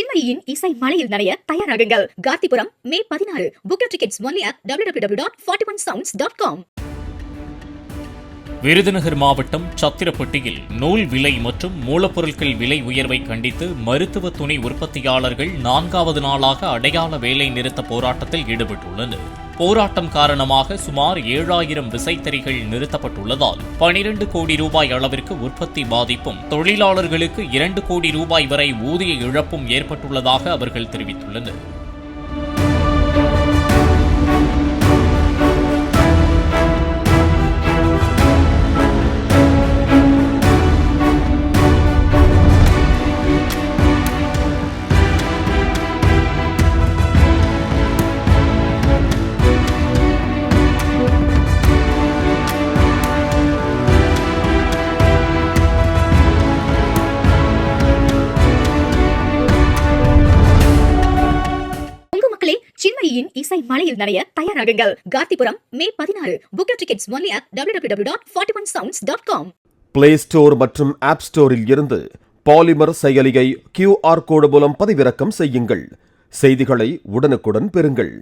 சின்மயியின் இசை மலையில் நனைய தயாராகுங்கள். கார்த்திபுரம் மே 16. Book your tickets only at www.41sounds.com. Virudhunagar மாவட்டம் சத்திரப்பட்டியில் நூல் விலை மற்றும் மூலப்பொருட்கள் விலை உயர்வை கண்டித்து மருத்துவ துணி உற்பத்தியாளர்கள் 4வது நாளாக அடையாள வேலை நிறுத்த போராட்டத்தில் ஈடுபட்டுள்ளனர். போராட்டம் காரணமாக சுமார் 7000 விசைத்தறிகள் நிறுத்தப்பட்டுள்ளதால் 12 கோடி ரூபாய் அளவிற்கு உற்பத்தி பாதிப்பும், தொழிலாளர்களுக்கு 2 கோடி ரூபாய் வரை ஊதிய இழப்பும் ஏற்பட்டுள்ளதாக அவர்கள் தெரிவித்துள்ளனர். சின்மயியின் இசை மலையில் நனைய தயாராகுங்கள். கார்த்திபுரம் மே 16. Book your tickets only at www.41sounds.com. Play store மற்றும் ஆப் ஸ்டோரில் இருந்து பாலிமர் செயலியை QR கோடு மூலம் பதிவிறக்கம் செய்யுங்கள். செய்திகளை உடனுக்குடன் பெறுங்கள்.